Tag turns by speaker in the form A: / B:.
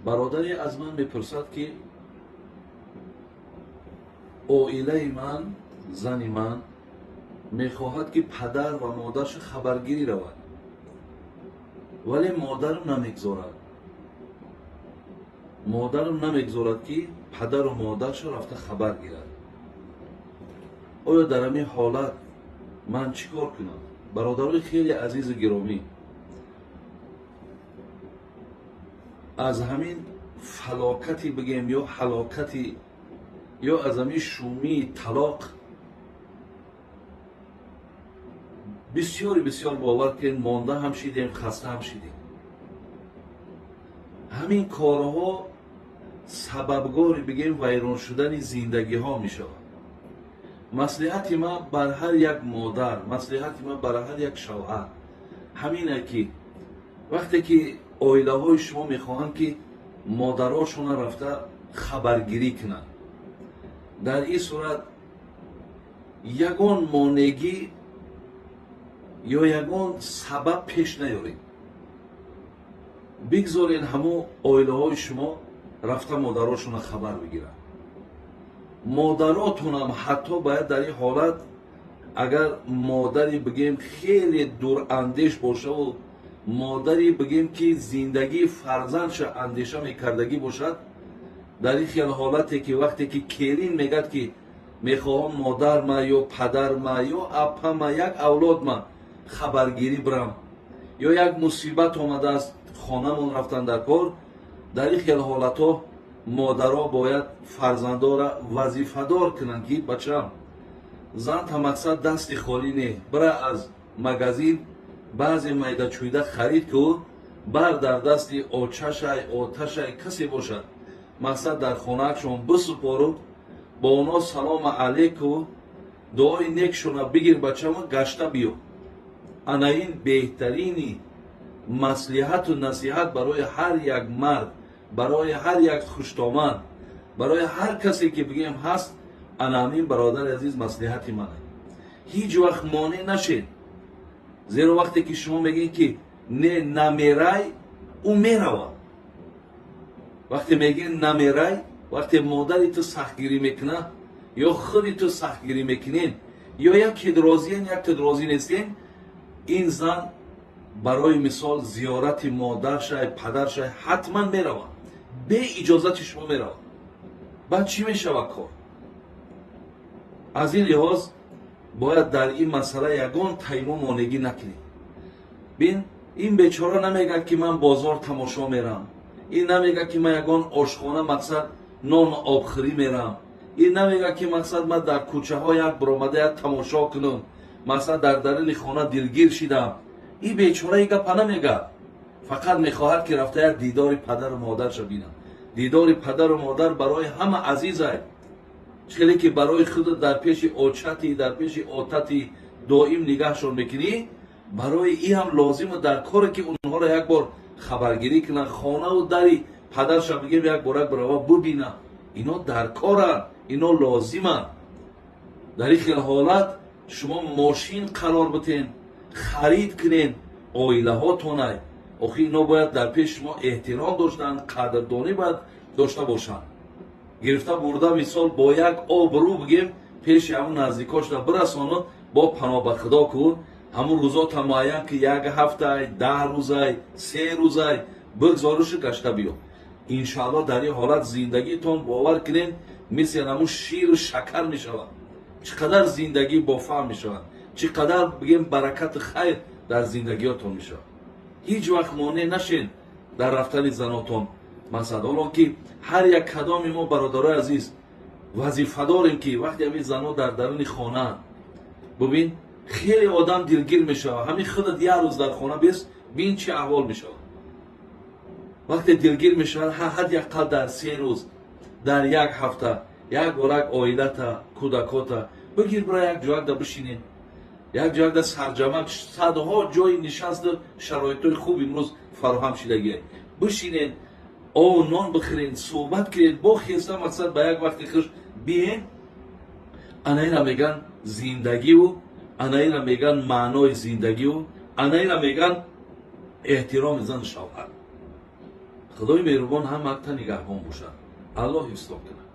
A: برادری از من میپرسد که اویله من، زن من میخواهد که پدر و مادرش خبرگیری رود، ولی مادرم نمیگذارد که پدر و مادرش رفته خبر گیرد. آیا در همین حالت من چیکار کنم؟ برادرای خیلی عزیز و گرامی، از همین فلاکتی بگیم یا هلاکتی یا از همین شومی طلاق بسیار باور کنید مانده هم شدیم، خسته هم شدیم. همین کارها سببگاری بگیم ویران شدن زندگی ها می شود. مصلحت ما بر هر یک مادر، مصلحت ما بر هر یک شوهر همینه که وقتی که اویله های شما میخواهند که مادراشون رفته خبرگیری کنند، در این صورت یگان مانگی یا یگان سبب پیش نیارید. بگذارین همو اویله های شما رفته مادراشون خبر بگیرن. مادراتون هم حتی باید در این حالت اگر مادری بگیم خیلی دور اندیش باشه و مادری بگیم که زندگی فرزندش اندیشه میکردگی باشد، در این خیال حالتی که وقتی که کیرین میگد که میخواهم مادر ما یا پدر ما یا اپا ما یک اولاد ما خبرگیری برم یا یک مصیبت آمده است خانه من رفتن در کار، در این خیال حالت ها مادرها باید فرزندا را وظیفه دار کنند که بچم زن تا مقصد دست خالی نه، برای از مگزین بعضی میده چویده خرید که بر در دست آتش کسی باشد، مقصد در خانه شما بسپارد، با اونا سلام علیکم دعای نیک شما بگیر بچم گشته بیو. انا این بهترینی مصلحت و نصیحت برای هر یک مرد، برای هر یک خوشتامن، برای هر کسی که بگیم هست. انامین برادر عزیز مصلحت منه، هیچ وقت مانع نشین. زیرا وقتی که شما میگین که نه نمیرای او میروه، وقتی میگین نمیرای، وقتی مادری تو سختگیری میکنه یا خودی تو سختگیری میکنین یا یک راضیین یک راضی نیستین، این زن برای مثال زیارت مادرش پدرش حتما میروه، به اجازت شما میروه. بعد چی میشود کار؟ از این لحاظ باید در این مسئله یگان تیمم مانگی نکنید. بین این بیچاره نمیگه که من بازار تماشا میرم، این نمیگه که من یگان آشخانه مقصد نان آبخوری میرم، این نمیگه که مقصد من در کوچه ها یک برآمده تماشا کنم، مقصد در درون خانه دلگیر شدم. این بیچاره ای گپ نمیگه، فقط میخواهد که رفته یک دیدار پدر و مادرش ببینه. دیدار پدر و مادر برای همه عزیزه، چیزی که برای خود در پیش اوچتی در پیش آتتی دائم نگاهشون میکنی، برای این هم لازمه در کاری که اونها را یک بار خبرگیری کنن، خانه و دری پدرش بگیم یک بار برای ببینه. اینا در کارن، اینا لازمه. در این حالت شما ماشین قرار بتین، خرید کنین، اویله هاتونه آخی اینا باید در پیش شما احترام داشتن، قدردانی باید داشته باشن. گرفته برده مثال با یک آبرو بگیم پیش همون نزدیکاش را برسانه، با پناه به خدا کن همون روزات معین که یک هفته 10 روزه 3 روزه بگذارش گشته بیو. انشاءالله در این حالت زندگیتون باور کنین مثل همون شیر و شکر می شود. چقدر زندگی با فهم می شود، چقدر بگیم برکت خیر در زندگیتون می شود. هیچ وقت مانع نشین در رفتن زناتون. مثلا که هر یک کدام ما برادرای عزیز وظیفه داریم که وقتی همین زنا در درون خانه، ببین خیلی آدم دلگیر میشه، همین خودت یک روز در خانه بیست ببین چه احوال میشه. وقتی دلگیر میشه حد یقل در 3 روز در یک هفته یک بارک اویلتا کودکاتا بگیر برای یک جای بشینین، یک جای سرجمع صدها جای نشست شرایط خوب امروز فراهم شدگی بشینین، او نان بخورین، صحبت کنین، با خیسته مقصد به یک وقتی خوش بیین. انا اینا میگن زندگی و انا اینا میگن معنای زندگی و انا اینا میگن احترام زن شوهر. худои меҳрубон ҳамаакта нигаҳбон бошад. аллоҳ ҳифзтон кунад.